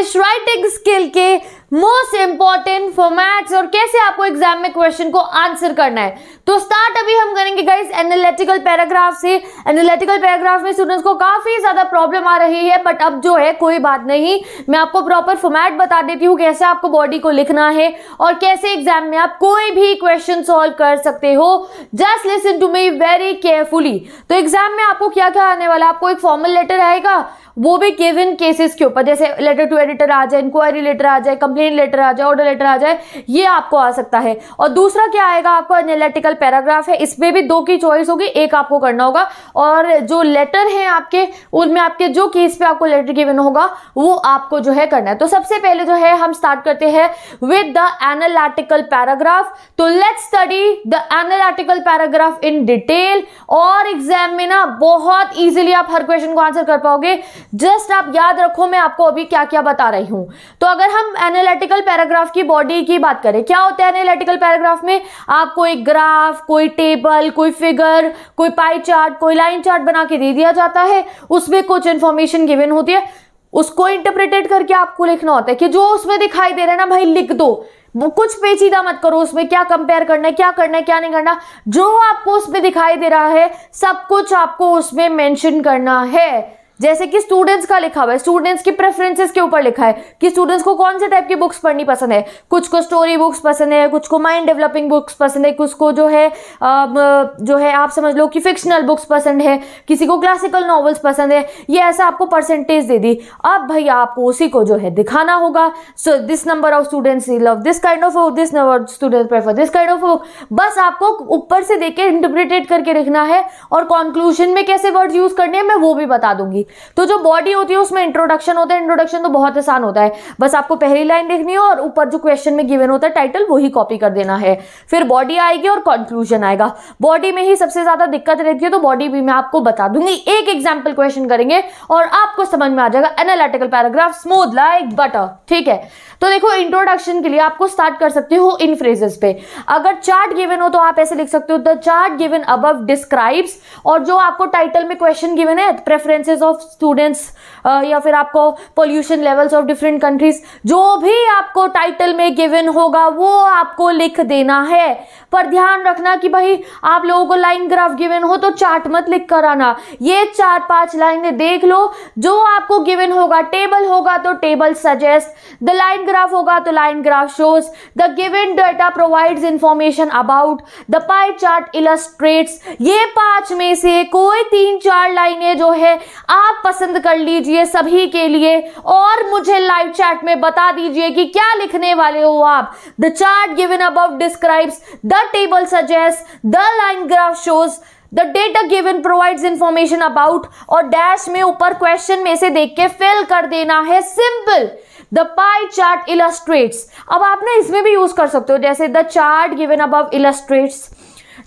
English writing skill के most important formats और कैसे आपको एग्जाम में क्वेश्चन को आंसर करना है। तो स्टार्ट अभी हम करेंगे गाइस एनालिटिकल पैराग्राफ से। एनालिटिकल पैराग्राफ में स्टूडेंट्स को काफी ज्यादा प्रॉब्लम आ रही है, बट अब जो है कोई बात नहीं, मैं आपको प्रॉपर फॉर्मेट बता देती हूँ कैसे आपको बॉडी को लिखना है और कैसे एग्जाम में आप कोई भी क्वेश्चन सॉल्व कर सकते हो। Just listen to me very carefully. तो एग्जाम में आपको क्या क्या आने वाला है, आपको एक फॉर्मल लेटर आएगा, वो भी गिवन केसेस के ऊपर, जैसे लेटर टू एडिटर आ जाए, इंक्वायरी लेटर आ जाए, कंप्लेंट लेटर आ जाए, ऑर्डर लेटर आ जाए, ये आपको आ सकता है। और दूसरा क्या आएगा आपको, एनालिटिकल पैराग्राफ है, इसमें भी दो की चॉइस होगी, एक आपको करना होगा। और जो लेटर है आपके, उनमें आपके जो केस पे आपको लेटर गिवन होगा वो आपको जो है करना है। तो सबसे पहले जो है हम स्टार्ट करते हैं विद द एनालिटिकल पैराग्राफ। तो let's study the analytical paragraph in detail. और एग्जाम में ना बहुत इजीली आप हर क्वेश्चन को आंसर कर पाओगे। जस्ट आप याद रखो मैं आपको अभी क्या क्या बता रही हूं। तो अगर हम एनालिटिकल पैराग्राफ की बॉडी की बात करें, क्या होता है एनालिटिकल पैराग्राफ में, आपको एक ग्राफ, कोई टेबल, कोई फिगर, कोई पाई चार्ट, कोई लाइन चार्ट बना के दे दिया जाता है, उसमें कुछ इंफॉर्मेशन गिवन होती है, उसको इंटरप्रेटेड करके आपको लिखना होता है कि जो उसमें दिखाई दे रहा है ना भाई लिख दो, वो कुछ पेचीदा मत करो, उसमें क्या कंपेयर करना है, क्या करना है, क्या नहीं करना, जो आपको उसमें दिखाई दे रहा है सब कुछ आपको उसमें मेंशन करना है। जैसे कि स्टूडेंट्स का लिखा हुआ है, स्टूडेंट्स की प्रेफरेंसेस के ऊपर लिखा है कि स्टूडेंट्स को कौन से टाइप की बुक्स पढ़नी पसंद है। कुछ को स्टोरी बुक्स पसंद है, कुछ को माइंड डेवलपिंग बुक्स पसंद है, कुछ को जो है आप समझ लो कि फिक्शनल बुक्स पसंद है, किसी को क्लासिकल नॉवेल्स पसंद है। ये ऐसा आपको परसेंटेज दे दी। अब भाई आपको उसी को जो है दिखाना होगा। So this number of students love this kind of book, this number of students prefer this kind of book. बस आपको ऊपर से देख के इंटरप्रेटेड करके लिखना है और कंक्लूजन में कैसे वर्ड्स यूज करने हैं मैं वो भी बता दूंगी। तो जो बॉडी होती है उसमें इंट्रोडक्शन होता है। इंट्रोडक्शन तो बहुत आसान होता है, बस आपको पहली लाइन लिखनी है और ऊपर जो क्वेश्चन में गिवन होता है टाइटल वही कॉपी कर देना है। फिर बॉडी आएगी और कंक्लूजन आएगा। बॉडी में ही सबसे ज्यादा दिक्कत रहती है, तो बॉडी भी मैं आपको बता दूंगी। एक एग्जाम्पल क्वेश्चन करेंगे और आपको समझ में आ जाएगा analytical paragraph smooth like butter. ठीक है, तो देखो इंट्रोडक्शन के लिए आपको स्टार्ट कर सकते हो इन फ्रेजेस पे। अगर चार्ट गिवन हो तो आप ऐसे लिख सकते हो, the chart given above describes, और जो आपको टाइटल में क्वेश्चन गिवन है प्रेफरेंसेस ऑफ स्टूडेंट्स या फिर आपको pollution levels of different countries, जो भी आपको टाइटल में गिवन होगा वो आपको लिख देना है। पर ध्यान रखना कि भाई आप लोगों को लाइन ग्राफ गिवन हो तो चार्ट मत लिख कर आना। ये 4-5 लाइनें देख लो, जो आपको गिवन होगा, टेबल होगा तो table suggest, the line graph होगा तो line graph shows, the given data provides information about, the pie chart illustrates. ये 5 में से कोई 3-4 लाइनें जो है आप पसंद कर लीजिए सभी के लिए और मुझे लाइव चैट में बता दीजिए कि क्या लिखने वाले हो आप। The chart given above describes, the table suggest, the line graph shows, the data given provides information about, और डैश में ऊपर क्वेश्चन में से देख के फिल कर देना है simple the pie chart illustrates. अब आप ना इसमें भी यूज कर सकते हो, जैसे the chart given above illustrates,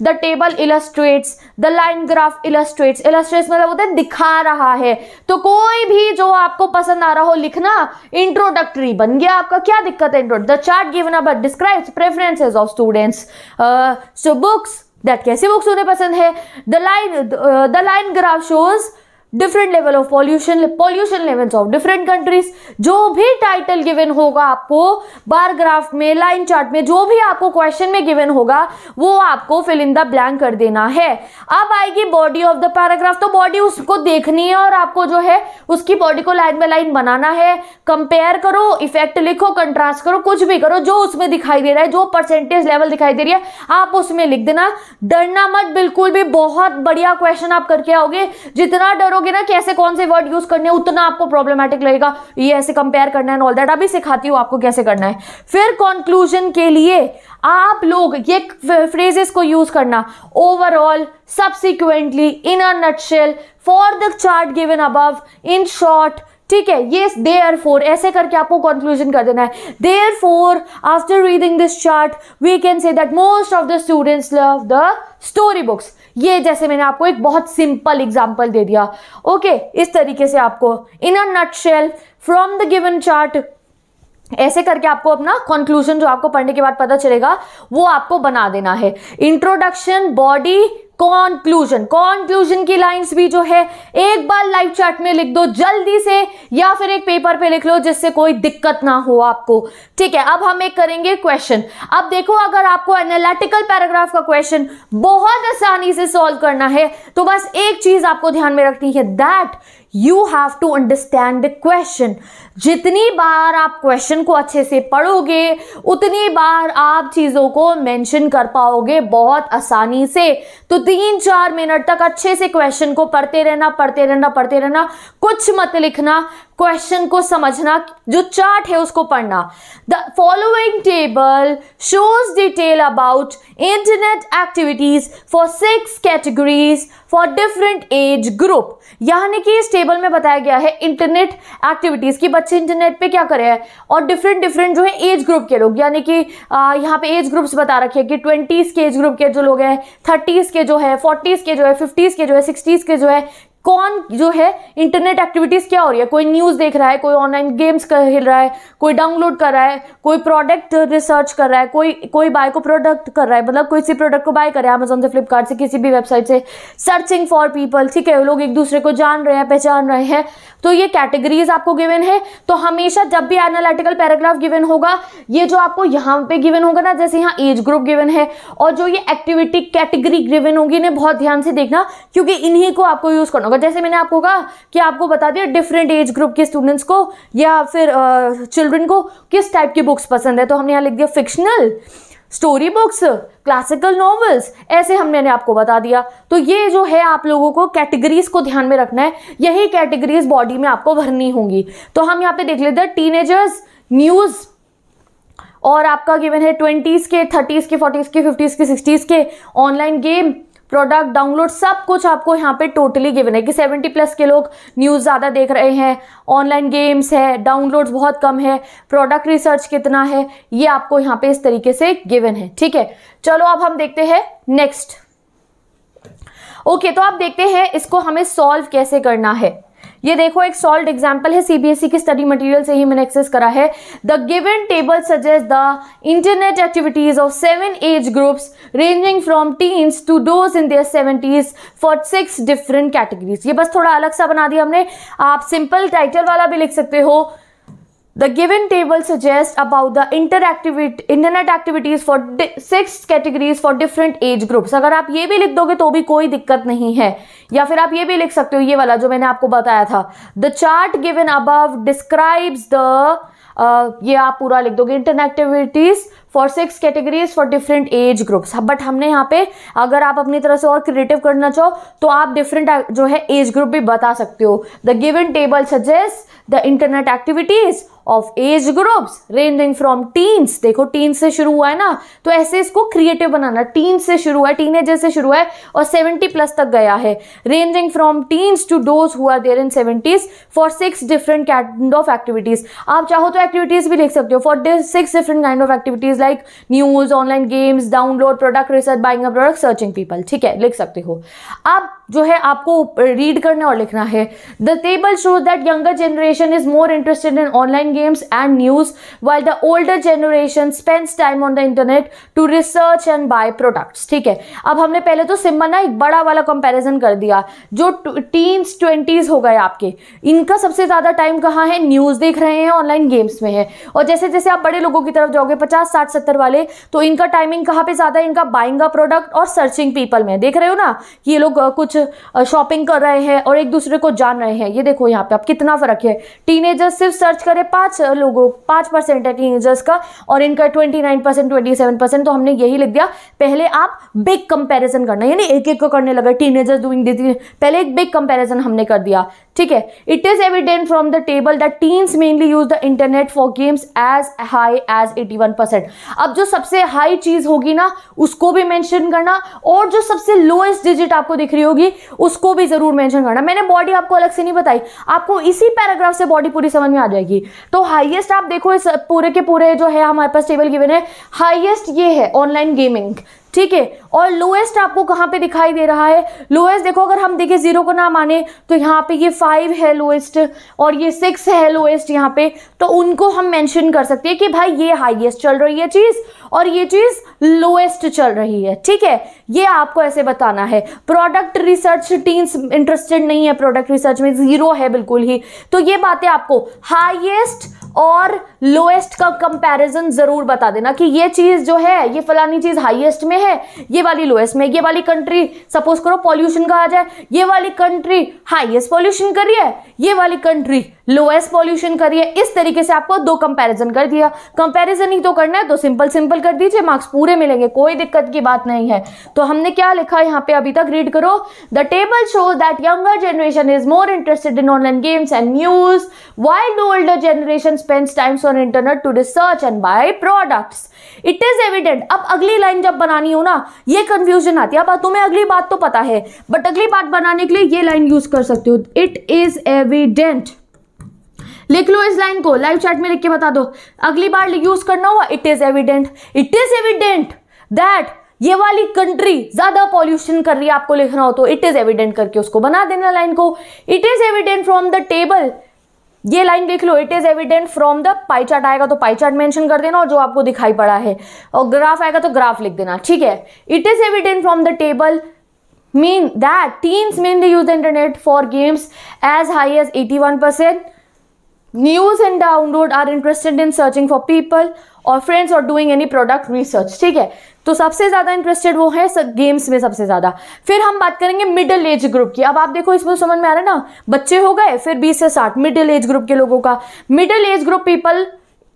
the table illustrates, the line graph illustrates. Illustrates मतलब होता है दिखा रहा है। तो कोई भी जो आपको पसंद आ रहा हो लिखना, इंट्रोडक्टरी बन गया आपका। क्या दिक्कत है? The chart given above describes preferences of students, so books that, कैसी बुक्स उन्हें पसंद है। The line graph shows different level of pollution levels of different countries. जो भी टाइटल गिवन होगा आपको बार ग्राफ में, लाइन चार्ट में, जो भी आपको क्वेश्चन में गिवन होगा वो आपको फिल इन द ब्लैंक कर देना है। अब आएगी बॉडी ऑफ द पैराग्राफ। तो बॉडी उसको देखनी है और आपको जो है उसकी बॉडी को लाइन बाय लाइन बनाना है। कंपेयर करो, इफेक्ट लिखो, कंट्रास्ट करो, कुछ भी करो, जो उसमें दिखाई दे रहा है, जो परसेंटेज लेवल दिखाई दे रही है आप उसमें लिख देना। डरना मत बिल्कुल भी, बहुत बढ़िया क्वेश्चन आप करके आओगे। जितना डरोगे ना कैसे कौन से वर्ड यूज करने उतना आपको प्रॉब्लमेटिक लगेगा। ये ऐसे कंपेयर करना है, ऑल दैट अभी सिखाती हूं आपको कैसे करना है। फिर कंक्लूजन के लिए आप लोग ये फ्रेजेस को यूज करना, overall, subsequently, in a nutshell, for the chart given above, in short. ठीक है, ये देयरफॉर ऐसे करके आपको कंक्लूजन कर देना है। Therefore after reading this chart we can say that most of the students love the story books. ये जैसे मैंने आपको एक बहुत सिंपल एग्जांपल दे दिया। ओके, इस तरीके से आपको in a nutshell from the given chart, ऐसे करके आपको अपना कंक्लूजन जो आपको पढ़ने के बाद पता चलेगा वो आपको बना देना है। इंट्रोडक्शन, बॉडी, कॉन्क्लूजन की लाइंस भी जो है एक बार लाइव चैट में लिख दो जल्दी से, या फिर एक पेपर पे लिख लो जिससे कोई दिक्कत ना हो आपको। ठीक है, अब हम एक करेंगे क्वेश्चन। अब देखो, अगर आपको एनालिटिकल पैराग्राफ का क्वेश्चन बहुत आसानी से सॉल्व करना है तो बस एक चीज आपको ध्यान में रखनी है, that you have to understand the question. जितनी बार आप क्वेश्चन को अच्छे से पढ़ोगे उतनी बार आप चीजों को मेंशन कर पाओगे बहुत आसानी से। तो 3-4 मिनट तक अच्छे से क्वेश्चन को पढ़ते रहना, कुछ मत लिखना, क्वेश्चन को समझना, जो चार्ट है उसको पढ़ना। The following table shows detail about internet activities for 6 categories for different age group. यानी कि इस टेबल में बताया गया है इंटरनेट एक्टिविटीज की, बच्चे इंटरनेट पे क्या कर रहे हैं, और डिफरेंट जो है एज ग्रुप के लोग, यानी कि यहाँ पे एज ग्रुप्स बता रखे हैं कि 20s के एज ग्रुप के जो लोग हैं, 30s के जो है, 40s के जो है, 50s के जो है, 60s के जो है, कौन जो है इंटरनेट एक्टिविटीज क्या हो रही है। कोई न्यूज देख रहा है, कोई ऑनलाइन गेम्स खेल रहा है, कोई डाउनलोड कर रहा है, कोई प्रोडक्ट रिसर्च कर रहा है, कोई बाय को प्रोडक्ट कर रहा है, मतलब कोई सी प्रोडक्ट को बाय कर रहा है अमेजोन से, फ्लिपकार्ट से, किसी भी वेबसाइट से, सर्चिंग फॉर पीपल। ठीक है, लोग एक दूसरे को जान रहे हैं, पहचान रहे हैं। तो ये कैटेगरीज आपको गिवन है। तो हमेशा जब भी एनालिटिकल पैराग्राफ गिवन होगा, ये जो आपको यहाँ पे गिवन होगा ना, जैसे यहाँ एज ग्रुप गिवन है और जो ये एक्टिविटी कैटेगरी गिवन होगी, इन्हें बहुत ध्यान से देखना क्योंकि इन्हीं को आपको यूज करना होगा। जैसे मैंने आपको कहा कि आपको बता दिया डिफरेंट एज ग्रुप के स्टूडेंट्स को या फिर चिल्ड्रन को किस टाइप की बुक्स पसंद है, तो हमने यहाँ लिख दिया fictional, story books, classical novels, ऐसे हमने आपको बता दिया। तो ये जो है आप लोगों को कैटेगरीज को ध्यान में रखना है, यही कैटेगरीज बॉडी में आपको भरनी होंगी। तो हम यहाँ पे देख लेते हैं टीनेजर्स, न्यूज, और आपका गिवन है 20s के, 30s के, 40s के, 50s के, 60s के, ऑनलाइन गेम, प्रोडक्ट डाउनलोड, सब कुछ आपको यहाँ पे टोटली गिवन है कि 70+ के लोग न्यूज़ ज़्यादा देख रहे हैं, ऑनलाइन गेम्स है, डाउनलोड्स बहुत कम है, प्रोडक्ट रिसर्च कितना है, ये आपको यहाँ पे इस तरीके से गिवन है। ठीक है, चलो अब हम देखते हैं नेक्स्ट। ओके, तो आप देखते हैं इसको हमें सॉल्व कैसे करना है। ये देखो एक सॉल्व एग्जाम्पल है, सीबीएसई के स्टडी मटेरियल से ही मैंने एक्सेस करा है। The given table suggest the internet activities of 7 age groups ranging from teens to those in their 70s for 6 different categories. ये बस थोड़ा अलग सा बना दिया हमने, आप सिंपल टाइटल वाला भी लिख सकते हो। The given table suggests about the internet activities for 6 categories for different age groups। अगर आप ये भी लिख दोगे तो भी कोई दिक्कत नहीं है, या फिर आप ये भी लिख सकते हो, ये वाला जो मैंने आपको बताया था। The chart given above describes the ये आप पूरा लिख दोगे, internet activities for 6 categories for different age groups. But हमने यहाँ पे अगर आप अपनी तरह से और क्रिएटिव करना चाहो तो आप डिफरेंट जो है एज ग्रुप भी बता सकते हो। The given table suggest the internet activities of as groups ranging from teens, देखो टीन्स से शुरू हुआ है ना, तो ऐसे इसको क्रिएटिव बनाना, टीन्स से शुरू है, टीनेजर से शुरू है और 70+ तक गया है। Ranging from teens to those who are there in 70s for 6 different kind of activities. आप चाहो तो एक्टिविटीज भी लिख सकते हो for 6 different kind of activities like news, online games, download, product research, buying a product, searching people. ठीक है, लिख सकते हो। अब जो है आपको रीड करना और लिखना है। The table shows that younger generation is more interested in online games and news while the older generation spends time on the internet to research and buy products। ठीक है, अब हमने पहले तो सिंपल ना एक बड़ा वाला कंपैरिजन कर दिया। जो टीन्स 20s हो गए आपके, इनका सबसे ज्यादा टाइम कहाँ है, न्यूज देख रहे हैं, ऑनलाइन गेम्स में है। और जैसे जैसे आप बड़े लोगों की तरफ जाओगे 50, 60, 70 वाले, तो इनका टाइमिंग कहाँ पे ज्यादा है, इनका बाइंग अ प्रोडक्ट और सर्चिंग पीपल में। देख रहे हो ना कि ये लोग कुछ शॉपिंग कर रहे हैं और एक दूसरे को जान रहे हैं। ये देखो यहाँ पे आप कितना फर्क है। टीनेजर्स सिर्फ सर्च करे 5% है टीनेजर्स का, और इनका 29%, 27%। तो हमने यही लिख दिया। पहले आप बिग कंपैरिजन करना, यानी एक एक को करने लगा, टीनेजर्स डूइंग दिस, पहले एक बिग कंपैरिजन हमने कर दिया। ठीक है, it is evident from the table that teens mainly use the internet for games as high as 81%। अब जो सबसे हाई चीज होगी ना उसको भी मेंशन करना, और जो सबसे लोएस्ट डिजिट आपको दिख रही होगी उसको भी जरूर मेंशन करना। मैंने बॉडी आपको अलग से नहीं बताई, आपको इसी पैराग्राफ से बॉडी पूरी समझ में आ जाएगी। तो हाईएस्ट आप देखो इस पूरे के पूरे जो है हमारे पास टेबल गिवन है, हाईएस्ट ये है ऑनलाइन गेमिंग। ठीक है। और लोएस्ट आपको कहाँ पे दिखाई दे रहा है? लोएस्ट देखो, अगर हम देखें 0 को ना माने तो यहाँ पे ये 5 है लोएस्ट और ये 6 है लोएस्ट यहाँ पे, तो उनको हम मेंशन कर सकते हैं कि भाई ये हाईएस्ट चल रही है चीज और ये चीज लोएस्ट चल रही है, ठीक है। ये आपको ऐसे बताना है। प्रोडक्ट रिसर्च टीन्स इंटरेस्टेड नहीं है, प्रोडक्ट रिसर्च में 0 है बिल्कुल ही। तो ये बातें आपको हाईएस्ट और लोएस्ट का कंपैरिजन जरूर बता देना कि ये चीज जो है ये फलानी चीज हाईएस्ट में है, ये वाली लोएस्ट में। ये वाली कंट्री सपोज करो पॉल्यूशन का आ जाए, ये वाली कंट्री हाईएस्ट पॉल्यूशन कर रही है, ये वाली कंट्री लोएस्ट पॉल्यूशन कर रही है। इस तरीके से आपको 2 कंपैरिजन कर दिया। कंपैरिजन ही तो करना है तो सिंपल सिंपल कर दीजिए, मार्क्स पूरे मिलेंगे, कोई दिक्कत की बात नहीं है। तो हमने क्या लिखा यहाँ पे अभी तक रीड करो। The table shows that younger generation is more interested in online games and news while older generation spends times on internet to research and buy products. It is evident. अब अगली लाइन जब बनानी हो ना, ये confusion आती है। अब तुम्हें अगली बात तो पता है, बट अगली बात बनाने के लिए ये लाइन यूज कर सकते हो, इट इज एविडेंट। लिख लो इस लाइन को, लाइव चैट में लिख के बता दो। अगली बार यूज करना हुआ it is evident. It is evident that ये वाली कंट्री ज्यादा पॉल्यूशन कर रही है, आपको लिखना हो तो इट इज एविडेंट करके उसको बना देना लाइन को। It is evident from the table, ये लाइन देख लो। It is evident from the, pie chart आएगा तो पाई चार्ट मेंशन कर देना और जो आपको दिखाई पड़ा है, और ग्राफ आएगा तो ग्राफ लिख देना, ठीक है। It is evident from the table mean that teens mainly use the internet for games as high as 81%. News and download are interested in searching for people or friends or doing any product research. ठीक है, तो सबसे ज्यादा interested वो है games में सबसे ज्यादा। फिर हम बात करेंगे मिडिल एज ग्रुप की। अब आप देखो इसमें समझ में आ रहा है ना, बच्चे हो गए, फिर 20 से 60 मिडिल एज ग्रुप के लोगों का। Middle age group people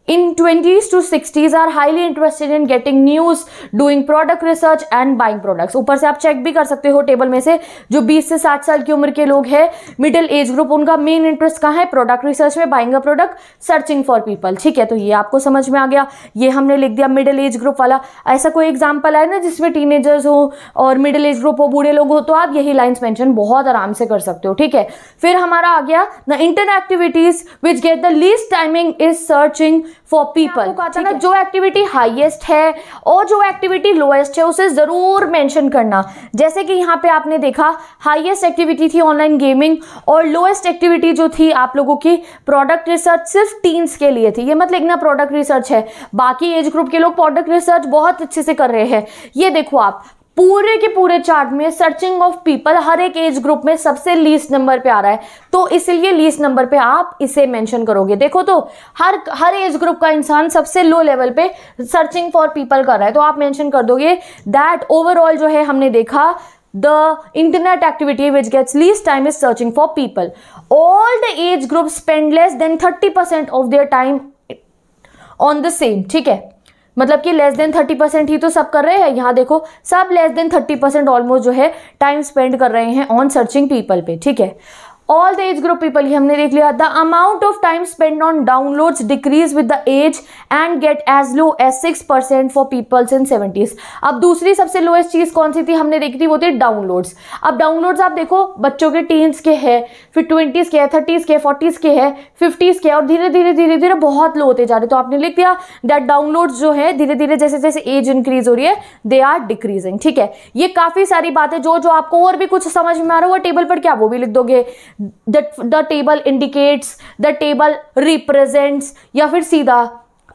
in 20s to 60s are highly interested in getting news, doing product research and buying products. ऊपर से आप चेक भी कर सकते हो टेबल में से, जो 20 से 60 साल की उम्र के लोग हैं मिडिल एज ग्रुप, उनका मेन इंटरेस्ट कहाँ है? प्रोडक्ट रिसर्च में, buying a product, searching for people. ठीक है, तो ये आपको समझ में आ गया। ये हमने लिख दिया मिडिल एज ग्रुप वाला। ऐसा कोई एग्जाम्पल है ना जिसमें टीनेजर्स हो और मिडिल एज ग्रुप हो, बूढ़े लोग हो, तो आप यही लाइन्स मेंशन बहुत आराम से कर सकते हो। ठीक है, फिर हमारा आ गया the inter activities which get the least timing is searching for people. ना जो एक्टिविटी हाईएस्ट है और जो एक्टिविटी लोएस्ट है उसे जरूर मेंशन करना। जैसे कि यहाँ पे आपने देखा हाईएस्ट एक्टिविटी थी ऑनलाइन गेमिंग और लोएस्ट एक्टिविटी जो थी आप लोगों की प्रोडक्ट रिसर्च, सिर्फ टीन्स के लिए थी। ये मत लिखना प्रोडक्ट रिसर्च है, बाकी एज ग्रुप के लोग प्रोडक्ट रिसर्च बहुत अच्छे से कर रहे हैं। ये देखो आप पूरे के पूरे चार्ट में सर्चिंग ऑफ पीपल हर एक एज ग्रुप में सबसे लीस्ट नंबर पे आ रहा है, तो इसलिए लीस्ट नंबर पे आप इसे मेंशन करोगे। देखो तो हर एज ग्रुप का इंसान सबसे लो लेवल पे सर्चिंग फॉर पीपल कर रहा है, तो आप मेंशन कर दोगे दैट ओवरऑल जो है हमने देखा the internet activity which gets least time is searching for people. All the age groups spend less than 30% of their time on the same. ठीक है, मतलब कि लेस देन 30% ही तो सब कर रहे हैं। यहाँ देखो सब लेस देन 30% ऑलमोस्ट जो है टाइम स्पेंड कर रहे हैं ऑन सर्चिंग पीपल पे। ठीक है, all the age group people ही हमने देख लिया। The amount of time spend on downloads decrease with the age and get as low as 6% for peoples in 70s। अब दूसरी सबसे लोएस्ट चीज कौन सी थी हमने देखी थी, वो थी डाउनलोड्स। अब डाउनलोड्स आप देखो बच्चों के टीन्स के है, फिर 20s के है, 30s के, 40s के है, 50s के, और धीरे धीरे धीरे धीरे बहुत लो होते जा रहे। तो आपने लिख दिया दैट डाउनलोड्स जो है धीरे धीरे जैसे जैसे एज इंक्रीज हो रही है दे आर डिक्रीजिंग। ठीक है, ये काफी सारी बातें जो आपको और भी कुछ समझ में आ रहा हो टेबल पर क्या वो भी लिख दोगे। The table indicates, the table represents, या फिर सीधा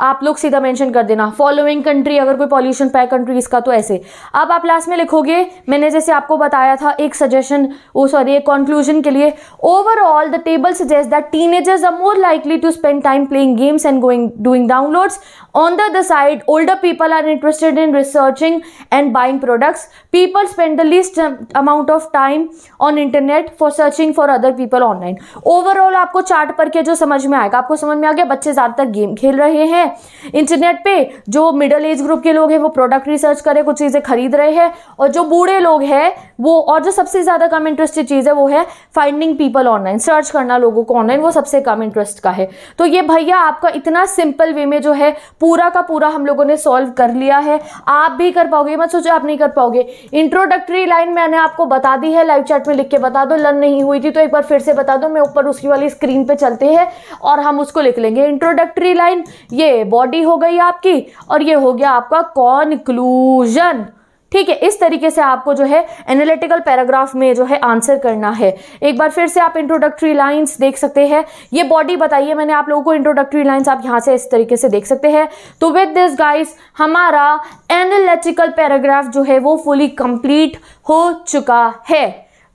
आप लोग सीधा मेंशन कर देना फॉलोइंग कंट्री, अगर कोई पॉल्यूशन पाए कंट्रीज का तो ऐसे। अब आप लास्ट में लिखोगे, मैंने जैसे आपको बताया था एक सजेशन, एक कंक्लूजन के लिए, overall the table suggest that teenagers are more likely to spend time playing games and doing downloads. On the other side older people are interested in researching and buying products. People spend the least amount of time on internet for searching for other people online. Overall आपको chart पर के जो समझ में आएगा, आपको समझ में आ गया बच्चे ज्यादातर गेम खेल रहे हैं इंटरनेट पे, जो मिडिल एज ग्रुप के लोग हैं वो प्रोडक्ट रिसर्च करे, कुछ चीजें खरीद रहे हैं, और जो बूढ़े लोग हैं वो, और जो सबसे ज्यादा कम इंटरेस्टेड चीज है वो है फाइंडिंग पीपल ऑनलाइन, सर्च करना लोगों को ऑनलाइन, वो सबसे कम इंटरेस्ट का है। तो ये भैया आपका इतना सिंपल वे में जो है पूरा का पूरा हम लोगों ने सॉल्व कर लिया है। आप भी कर पाओगे, मत सोचो आप नहीं कर पाओगे। इंट्रोडक्टरी लाइन मैंने आपको बता दी है, लाइव चैट में लिख के बता दो। लर्न नहीं हुई थी तो एक बार फिर से बता दो, मैं ऊपर उसकी वाली स्क्रीन पे चलते हैं और हम उसको लिख लेंगे। इंट्रोडक्टरी लाइन ये बॉडी हो गई आपकी और ये हो गया आपका कॉन्क्लूजन। ठीक है, इस तरीके से आपको जो है एनालिटिकल पैराग्राफ में जो है आंसर करना है। एक बार फिर से आप इंट्रोडक्टरी लाइंस देख सकते हैं, ये बॉडी बताइए मैंने आप लोगों को, इंट्रोडक्टरी लाइंस आप यहां से इस तरीके से देख सकते हैं। तो विद दिस गाइस हमारा एनालिटिकल पैराग्राफ जो है वो फुली कंप्लीट हो चुका है।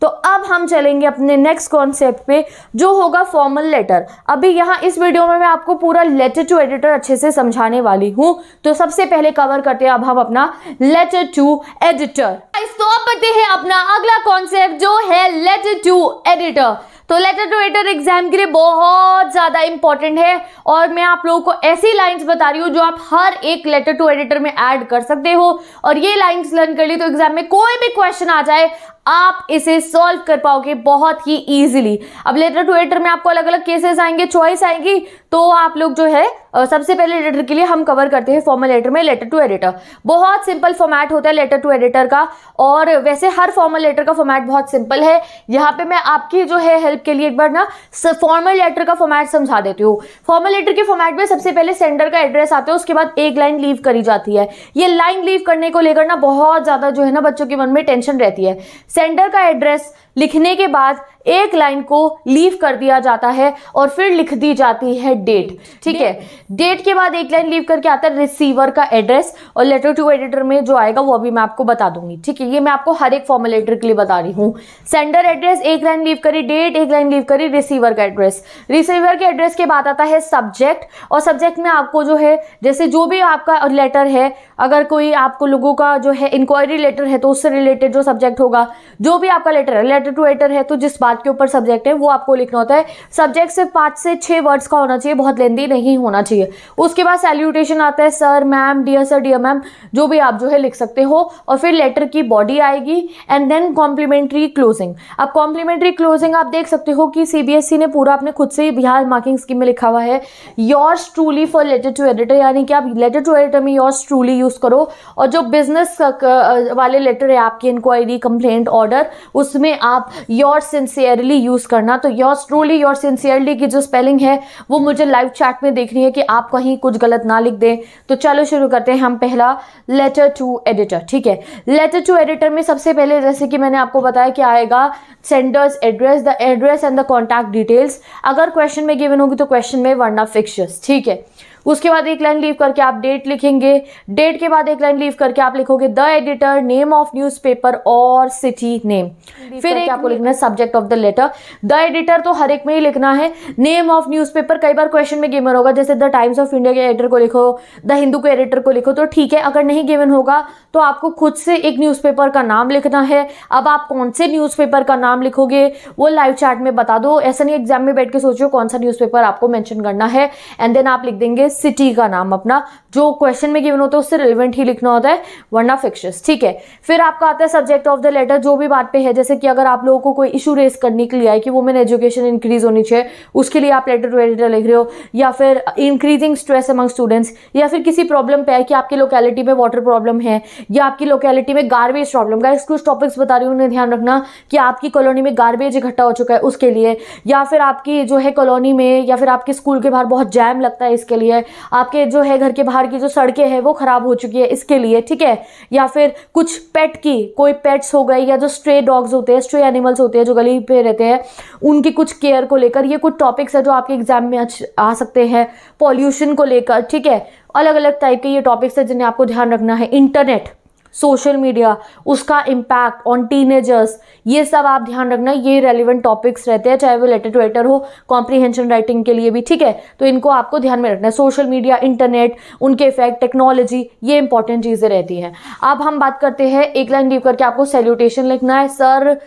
तो अब हम चलेंगे अपने नेक्स्ट कॉन्सेप्ट पे जो होगा फॉर्मल लेटर। अभी यहाँ इस वीडियो में मैं आपको पूरा लेटर टू एडिटर अच्छे से समझाने वाली हूँ। तो सबसे पहले कवर करते हैं अब हम अपना लेटर टू एडिटर। तो अब बढ़ते हैं अपना अगला कॉन्सेप्ट जो है लेटर टू एडिटर। तो लेटर टू एडिटर एग्जाम के लिए बहुत ज्यादा इंपॉर्टेंट है और मैं आप लोगों को ऐसी लाइंस बता रही हूँ जो आप हर एक लेटर टू एडिटर में ऐड कर सकते हो और ये लाइंस लर्न कर ली तो एग्जाम में कोई भी क्वेश्चन आ जाए आप इसे सॉल्व कर पाओगे बहुत ही इजीली। अब लेटर टू एडिटर में आपको अलग अलग केसेस आएंगे, चॉइस आएंगी, तो आप लोग जो है सबसे पहले लेटर के लिए हम कवर करते हैं फॉर्मल लेटर में लेटर टू एडिटर। बहुत सिंपल फॉर्मेट होता है लेटर टू एडिटर का और वैसे हर फॉर्मल लेटर का फॉर्मेट बहुत सिंपल है। यहाँ पे मैं आपकी जो है हेल्प के लिए एक बार ना फॉर्मल लेटर का फॉर्मेट समझा देती हूँ। फॉर्मल लेटर के फॉर्मेट में सबसे पहले सेंडर का एड्रेस आता है, उसके बाद एक लाइन लीव करी जाती है। ये लाइन लीव करने को लेकर ना बहुत ज्यादा जो है ना बच्चों के मन में टेंशन रहती है। सेंडर का एड्रेस लिखने के बाद एक लाइन को लीव कर दिया जाता है और फिर लिख दी जाती है डेट। ठीक है, डेट के बाद एक लाइन लीव करके आता है रिसीवर का एड्रेस और लेटर टू एडिटर में जो आएगा वो अभी मैं आपको बता दूंगी। ठीक है, ये मैं आपको हर एक फॉर्मल लेटर के लिए बता रही हूँ। सेंडर एड्रेस, एक लाइन लीव करी डेट, एक लाइन लीव करी रिसीवर का एड्रेस। रिसीवर के एड्रेस के बाद आता है सब्जेक्ट और सब्जेक्ट में आपको जो है जैसे जो भी आपका लेटर है, अगर कोई आपको लोगों का जो है इंक्वायरी लेटर है तो उससे रिलेटेड जो सब्जेक्ट होगा, जो भी आपका लेटर है, लेटर टू एडिटर है तो जिस बात के ऊपर सब्जेक्ट है वो आपको लिखना होता है। सब्जेक्ट सिर्फ 5 से 6 वर्ड्स का होना चाहिए, बहुत लेंथी नहीं होना चाहिए। उसके बाद सैल्यूटेशन आता है, sir, ma'am, dear sir, dear ma'am, जो भी आप जो है लिख सकते हो। और फिर लेटर की बॉडी आएगी एंड देन कॉम्प्लीमेंट्री क्लोजिंग। अब कॉम्प्लीमेंट्री क्लोजिंग आप देख सकते हो कि सीबीएसई ने पूरा अपने खुद से बिहार मार्किंग स्कीम में लिखा हुआ है yours truly for letter to editor, यानी कि आप लेटर टू एडिटर में योर्स ट्रूली यूज करो और जो बिजनेस वाले लेटर है आपकी इंक्वायरी, कंप्लेंट, ऑर्डर, उसमें आप योर्स सिंसियरली यूज करना। तो योर्स ट्रूली, योर्स सिंसियरली की जो स्पेलिंग है वो मुझे लाइव चैट में देखनी है कि आप कहीं कुछ गलत ना लिख दें। तो चलो शुरू करते हैं हम पहला लेटर टू एडिटर। ठीक है, लेटर टू एडिटर में सबसे पहले जैसे कि मैंने आपको बताया कि आएगा sender's address, the address and the contact details. अगर क्वेश्चन में गिवन होगी तो क्वेश्चन में वरना फिक्चर्स। ठीक है, उसके बाद एक लाइन लीव करके आप डेट लिखेंगे। डेट के बाद एक लाइन लीव करके आप लिखोगे the editor, name of newspaper और सिटी नेम। फिर एक आपको लिखना है subject of the letter. The editor तो हर एक में ही लिखना है। नेम ऑफ न्यूज़पेपर कई बार क्वेश्चन में गिवन होगा, जैसे द टाइम्स ऑफ इंडिया के एडिटर को लिखो, द हिंदू के एडिटर को लिखो तो ठीक है। अगर नहीं गिवन होगा तो आपको खुद से एक न्यूज़पेपर का नाम लिखना है। अब आप कौन से न्यूज़पेपर का नाम लिखोगे वो लाइव चैट में बता दो, ऐसा नहीं एग्जाम में बैठ के सोचो कौन सा न्यूज़पेपर आपको मेंशन करना है। एंड देन आप लिख देंगे सिटी का नाम अपना, जो क्वेश्चन में गिवन होता है उससे रिलेवेंट ही लिखना होता है वरना फिक्शंस। ठीक है, फिर आपका आता है सब्जेक्ट ऑफ द लेटर, जो भी बात पे है, जैसे कि अगर आप लोगों को कोई इशू रेस करने के लिए आए कि वुमेन एजुकेशन इंक्रीज होनी चाहिए, उसके लिए आप लेटर टू एडिटर लिख रहे हो, या फिर इंक्रीजिंग स्ट्रेस अमंग स्टूडेंट्स, या फिर किसी प्रॉब्लम पे है कि आपकी लोकेलिटी में वाटर प्रॉब्लम है या आपकी लोकेलिटी में गार्बेज प्रॉब्लम। गाइस कुछ टॉपिक्स बता रही हूँ, उन्हें ध्यान रखना कि आपकी कॉलोनी में गार्बेज इकट्ठा हो चुका है उसके लिए, या फिर आपकी जो है कॉलोनी में या फिर आपके स्कूल के बाहर बहुत जैम लगता है इसके लिए, आपके जो है घर के बाहर की जो सड़कें हैं वो खराब हो चुकी है इसके लिए। ठीक है, या फिर कुछ पेट की कोई पेट्स हो गए या जो स्ट्रे डॉग्स होते हैं, स्ट्रे एनिमल्स होते हैं जो गली पे रहते हैं, उनकी कुछ केयर को लेकर, ये कुछ टॉपिक्स है जो आपके एग्जाम में आ सकते हैं। पॉल्यूशन को लेकर, ठीक है, अलग अलग टाइप के ये टॉपिक्स है जिन्हें आपको ध्यान रखना है। इंटरनेट, सोशल मीडिया, उसका इम्पैक्ट ऑन टीनेजर्स, ये सब आप ध्यान रखना, ये रेलिवेंट टॉपिक्स रहते हैं, चाहे वो लेटर टू एडिटर हो, कॉम्प्रीहेंशन राइटिंग के लिए भी। ठीक है, तो इनको आपको ध्यान में रखना है। सोशल मीडिया, इंटरनेट, उनके इफेक्ट, टेक्नोलॉजी, ये इंपॉर्टेंट चीजें रहती हैं। अब हम बात करते हैं, एक लाइन लीव करके आपको सैल्यूटेशन लिखना है, सर,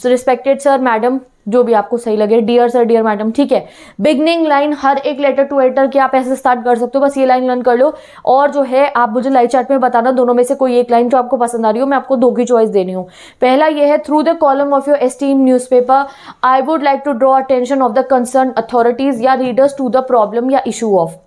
रिस्पेक्टेड सर, मैडम, जो भी आपको सही लगे, डियर सर, डियर मैडम। ठीक है, बिगनिंग लाइन हर एक लेटर टू एडिटर की आप ऐसे स्टार्ट कर सकते हो, बस ये लाइन लर्न कर लो और जो है आप मुझे लाइव चैट में बताना दोनों में से कोई एक लाइन जो आपको पसंद आ रही हो। मैं आपको 2 की चॉइस दे रही हूँ। पहला ये है, through the column of your esteem newspaper I would like to draw attention of the concern authorities या रीडर्स टू द प्रॉब्लम या इशू ऑफ।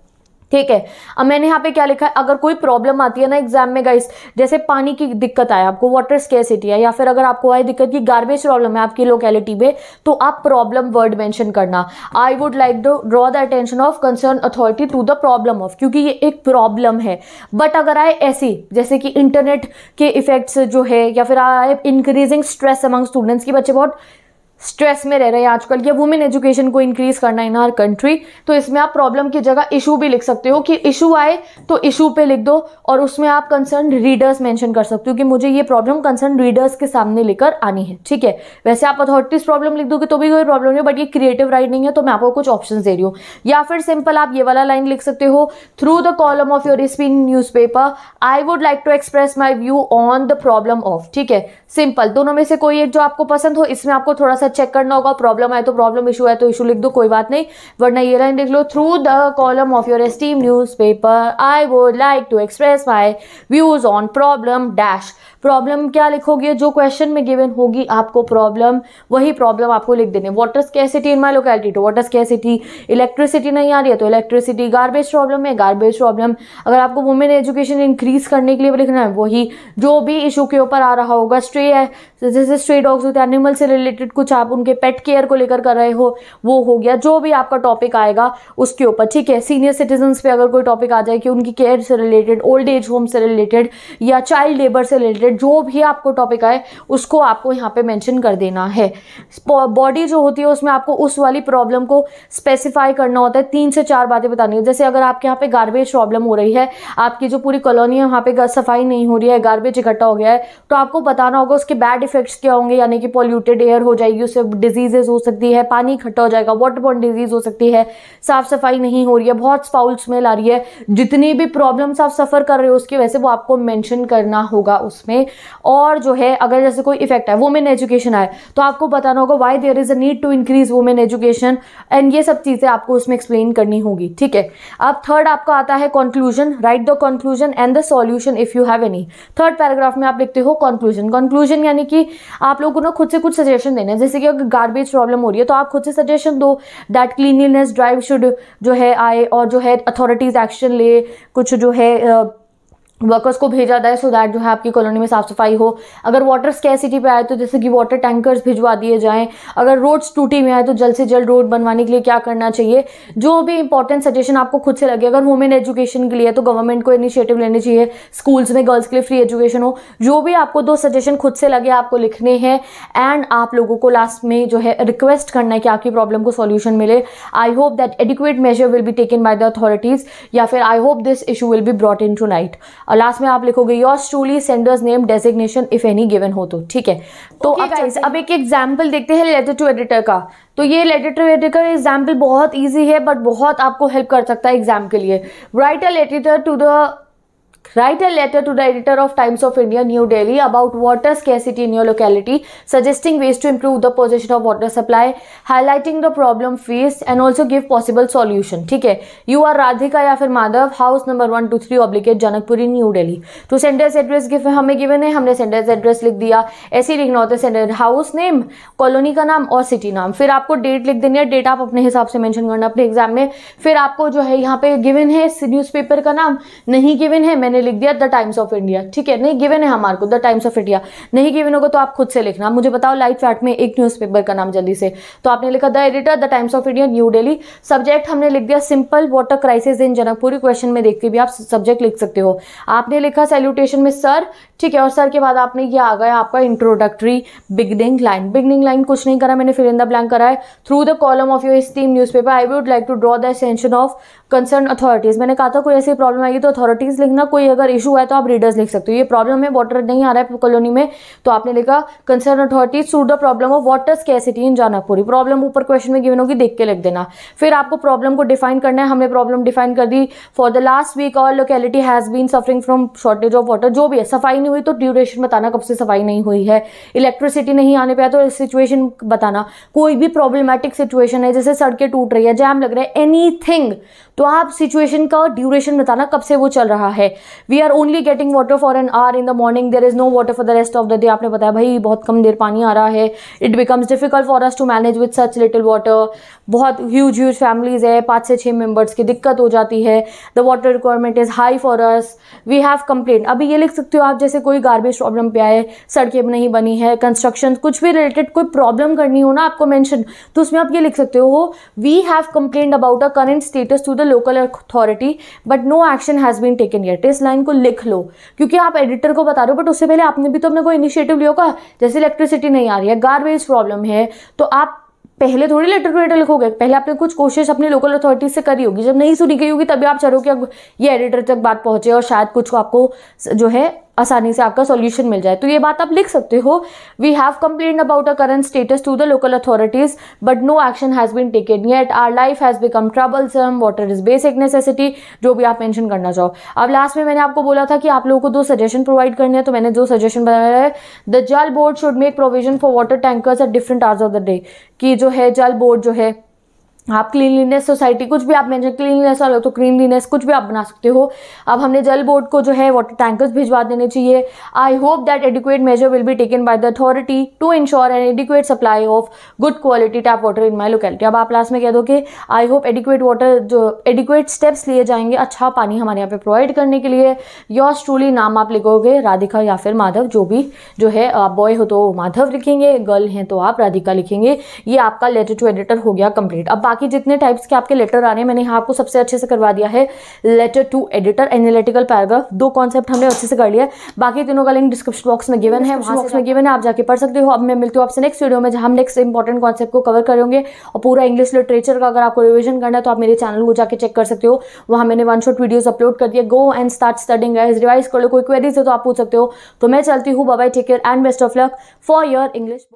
ठीक है। अब मैंने यहाँ पे क्या लिखा है, अगर कोई प्रॉब्लम आती है ना एग्जाम में गाइस, जैसे पानी की दिक्कत आए आपको, वाटर स्केर्सिटी है, या फिर अगर आपको आए दिक्कत की गार्बेज प्रॉब्लम है आपकी लोकेलिटी में, तो आप प्रॉब्लम वर्ड मेंशन करना। I would like to draw the attention of concern authority to the problem of, क्योंकि ये एक प्रॉब्लम है। बट अगर आए ऐसी जैसे कि इंटरनेट के इफेक्ट्स जो है, या फिर आए इंक्रीजिंग स्ट्रेस अमंग स्टूडेंट्स की, बच्चे बहुत स्ट्रेस में रह रहे हैं आजकल, या वुमेन एजुकेशन को इंक्रीज करना इन आवर कंट्री, तो इसमें आप प्रॉब्लम की जगह इशू भी लिख सकते हो कि इशू आए तो इशू पे लिख दो, और उसमें आप कंसर्न रीडर्स मेंशन कर सकते हो कि मुझे ये प्रॉब्लम कंसर्न रीडर्स के सामने लेकर आनी है। ठीक है। वैसे आप अथॉरिटीज प्रॉब्लम लिख दोगे तो भी कोई प्रॉब्लम नहीं, बट ये क्रिएटिव राइटिंग है तो मैं आपको कुछ ऑप्शन दे रही हूँ। या फिर सिंपल आप ये वाला लाइन लिख सकते हो, through the column of your spin newspaper I would like to express my view on the problem of. ठीक है, सिंपल, दोनों में से कोई एक जो आपको पसंद हो। इसमें आपको थोड़ा सा चेक करना होगा, प्रॉब्लम है तो प्रॉब्लम, इशू है तो इशू लिख दो, कोई बात नहीं, वरना ये लाइन लिख लो, through the column of your esteem newspaper I would like to express my views on problem dash. Problem क्या लिखोगे, जो क्वेश्चन में गिवन होगी आपको प्रॉब्लम, वही प्रॉब्लम आपको लिख देने। Water scarcity in my locality तो वाटर स्कैर्सिटी, इलेक्ट्रिसिटी नहीं आ रही है तो इलेक्ट्रिसिटी, गार्बेज प्रॉब्लम है गार्बेज प्रॉब्लम। अगर आपको वुमेन एजुकेशन इंक्रीज करने के लिए लिखना है, वही जो भी इशू के ऊपर आ रहा होगा। स्ट्रे है, जैसे स्ट्रे डॉग्स होते हैं, एनिमल से रिलेटेड कुछ आप उनके पेट केयर को लेकर कर रहे हो, वो हो गया। जो भी आपका टॉपिक आएगा उसके ऊपर। ठीक है। सीनियर सिटीजन्स पे अगर कोई टॉपिक आ जाए कि उनकी केयर से रिलेटेड, ओल्ड एज होम से रिलेटेड, या चाइल्ड लेबर से रिलेटेड, जो भी आपको टॉपिक आए उसको आपको यहाँ पे मेंशन कर देना है। बॉडी जो होती है उसमें आपको उस वाली प्रॉब्लम को स्पेसिफाई करना होता है, 3 से 4 बातें बतानी है। जैसे अगर आपके यहाँ पे गार्बेज प्रॉब्लम हो रही है, आपकी जो पूरी कॉलोनी है वहाँ पे सफाई नहीं हो रही है, गार्बेज इकट्ठा हो गया है, तो आपको बताना होगा उसके बैड इफेक्ट्स क्या होंगे, यानी कि पॉल्यूटेड एयर हो जाएगी, उससे डिजीजेज हो सकती है, पानी इकट्ठा हो जाएगा, वाटरबोर्न डिजीज हो सकती है, साफ सफाई नहीं हो रही है, बहुत फाउल स्मेल आ रही है, जितनी भी प्रॉब्लम्स आप सफर कर रहे हो उसकी वजह से वो आपको मेंशन करना होगा उसमें। और जो है अगर जैसे कोई इफेक्ट है वुमेन एजुकेशन आए तो आपको बताना होगा why there is a need to increase women education, and ये सब चीजें आपको उसमें एक्सप्लेन करनी होगी। ठीक है। अब थर्ड आपका आता है conclusion. Right the conclusion and the solution if you have any. Third paragraph में आप लिखते हो कंक्लूजन। कंक्लूजन यानी कि आप लोगों को ना खुद से कुछ सजेशन देना है। जैसे कि अगर गार्बेज प्रॉब्लम हो रही है तो आप खुद से सजेशन दो दैट क्लीनलीनेस ड्राइव शुड जो है आए, और जो है अथॉरिटीज एक्शन ले, कुछ जो है वर्कर्स को भेजा जाए सो दैट जो है आपकी कॉलोनी में साफ सफाई हो। अगर वाटर स्कैर्सिटी पे आए तो जैसे कि वाटर टैंकर्स भिजवा दिए जाएं। अगर रोड्स टूटी में आए तो जल्द से जल्द रोड बनवाने के लिए क्या करना चाहिए। जो भी इंपॉर्टेंट सजेशन आपको खुद से लगे। अगर वुमेन एजुकेशन के लिए तो गवर्नमेंट को इनिशिएटिव लेने चाहिए, स्कूल्स में गर्ल्स के लिए फ्री एजुकेशन हो। जो भी आपको 2 सजेशन खुद से लगे आपको लिखने हैं, एंड आप लोगों को लास्ट में जो है रिक्वेस्ट करना है कि आपकी प्रॉब्लम को सॉल्यूशन मिले। I hope that adequate measure will be taken by the authorities, या फिर I hope this issue will be brought in to night. और लास्ट में आप लिखोगे yours truly, sender's name, designation if any given हो तो। ठीक है। तो अब एक एग्जांपल देखते हैं लेटर टू एडिटर का। तो ये लेटर टू एडिटर का एग्जांपल बहुत इजी है बट बहुत आपको हेल्प कर सकता है एग्जाम के लिए। Right a letter to the editor of Times of India, New Delhi, about water scarcity in your locality, suggesting ways to improve the position of water supply, highlighting the problem faced, and also give possible solution. ठीक है। You are Radhika या फिर माधव, house number 123 oblique Janakpuri, new Delhi. तो sender's address हमें given है, हमने sender's address लिख दिया। ऐसे ही लिखना होता है सेंडर हाउस नेम, कॉलोनी का नाम और सिटी नाम। फिर आपको डेट लिख देनी है, डेट आप अपने हिसाब से मेंशन करना अपने एग्जाम में। फिर आपको जो है यहाँ पे गिवन है न्यूज़पेपर का नाम, नहीं गिवन है मैंने लिख दिया द टाइम्स ऑफ इंडिया। ठीक है। नहीं गिवन है हमारे को द टाइम्स ऑफ इंडिया, नहीं गिवन होगा तो आप खुद से लिखना, मुझे बताओ लाइट फैट में एक न्यूज़पेपर का नाम जल्दी से। तो आपने लिखा the editor, the times of India, new Delhi. Subject हमने लिख दिया simple water crisis in Janakpuri. Question में देख के भी आप सब्जेक्ट लिख सकते हो। आपने लिखा सैल्यूटेशन में सर। ठीक है। और सर के बाद आपने ये आ गया आपका introductory beginning line. Beginning line कुछ नहीं करा मैंने, फिर इन द ब्लैंक करा है। Through the column of your esteem newspaper I would like to draw the attention of concern authorities. मैंने कहा था कोई ऐसी प्रॉब्लम आएगी तो अथॉरिटीज लिखना, कोई अगर इशू है तो आप रीडर्स लिख सकते हो। ये प्रॉब्लम है वाटर नहीं आ रहा है कॉलोनी में, तो आपने लिखा concern authorities through the problem of water scarcity in Janakpuri. Problem ऊपर क्वेश्चन में गिवन होगी, देख के लिख देना। फिर आपको प्रॉब्लम को डिफाइन करना है, हमने प्रॉब्लम डिफाइन कर दी। फॉर द लास्ट वीक और locality has been suffering from shortage of water. जो भी है, सफाई नहीं हुई तो ड्यूरेशन बताना कब से सफाई नहीं हुई है। इलेक्ट्रिसिटी नहीं आने पे तो सिचुएशन बताना। कोई भी प्रॉब्लमेटिक सिचुएशन है, जैसे सड़कें टूट रही है, जैम लग रहा है, एनीथिंग, तो आप सिचुएशन का ड्यूरेशन बताना कब से वो चल रहा है। We are only getting water for an hour in the morning, there is no water for the rest of the day. आपने बताया भाई बहुत कम देर पानी आ रहा है, it becomes difficult for us to manage with such little water. बहुत huge families है, 5 से 6 मेंबर्स की दिक्कत हो जाती है। The water requirement is high for us, we have complain. अभी ये लिख सकते हो आप, जैसे कोई गार्बेज प्रॉब्लम पे आए, सड़कें नहीं बनी है, कंस्ट्रक्शन, कुछ भी रिलेटेड कोई प्रॉब्लम करनी हो ना आपको मेंशन, तो उसमें आप ये लिख सकते हो, we have complained about a current status to the local authority but no action has been taken yet. इस लाइन को लिख लो, क्योंकि आप एडिटर को बता रहे हो बट उससे पहले आपने भी तो अपने कोई इनिशिएटिव लिया होगा। जैसे इलेक्ट्रिसिटी नहीं आ रही है, गार्बेज प्रॉब्लम है, तो आप पहले थोड़ी लेटर टू लेटर लिखोगे, पहले आपने कुछ कोशिश अपनी लोकल अथॉरिटी से करी होगी, जब नहीं सुनी गई होगी तभी आप चाहो कि अब ये एडिटर तक बात पहुंचे और शायद कुछ को आपको जो है आसानी से आपका सॉल्यूशन मिल जाए। तो ये बात आप लिख सकते हो, we have complained about a current status to the local authorities but no action has been taken yet, our life has become troublesome, water is basic necessity, जो भी आप मेंशन करना चाहो। अब लास्ट में मैंने आपको बोला था कि आप लोगों को 2 सजेशन प्रोवाइड करने हैं, तो मैंने 2 सजेशन बनाया है। द जल board should make provision for water tankers at different hours of the day, कि जो है जल बोर्ड जो है, आप क्लीनलीनेस सोसाइटी कुछ भी आप मेंशन, क्लीनलीनेस वाले तो क्लीनलीनेस कुछ भी आप बना सकते हो। अब हमने जल बोर्ड को जो है वाटर टैंकर्स भिजवा देने चाहिए। I hope that adequate measure will be taken by the authority to ensure an adequate supply of good quality tap water in my locality. अब आप लास्ट में कह दो कि आई होप एडिक्वेट वाटर, जो एडिक्वेट स्टेप्स लिए जाएंगे अच्छा पानी हमारे यहाँ पे प्रोवाइड करने के लिए। योर्स ट्रूली, नाम आप लिखोगे राधिका या फिर माधव, जो भी जो है, आप बॉय हो तो माधव लिखेंगे, गर्ल हैं तो आप राधिका लिखेंगे। ये आपका लेटर टू एडिटर हो गया कंप्लीट। अब बाकी जितने टाइप्स के आपके लेटर आ रहे हैं मैंने यहाँ आपको सबसे अच्छे से करवा दिया है। Letter to editor, analytical paragraph, 2 concept हमने अच्छे से कर लिया है। बाकी तीनों का लिंक डिस्क्रिप्शन बॉक्स में गिवन है, वहां से गिवन है, आप जाके पढ़ सकते हो। अब मैं मिलती हूँ आपसे नेक्स्ट वीडियो में, जहाँ हम नेक्स्ट इंपॉर्टेंट कॉन्सेप्ट को कवर करेंगे। और पूरा इंग्लिश लिटरेचर का अगर आपको रिविजन करना है तो आप मेरे चैनल को जाके चेक कर सकते हो, वहाँ मैंने 1 शॉट वीडियोस अपलोड कर दिया। Go and start studying guys, revise कर लो, कोई क्वेरीज है तो आप पूछ सकते हो। तो मैं चलती हूँ, bye bye, take care and best of luck for your English.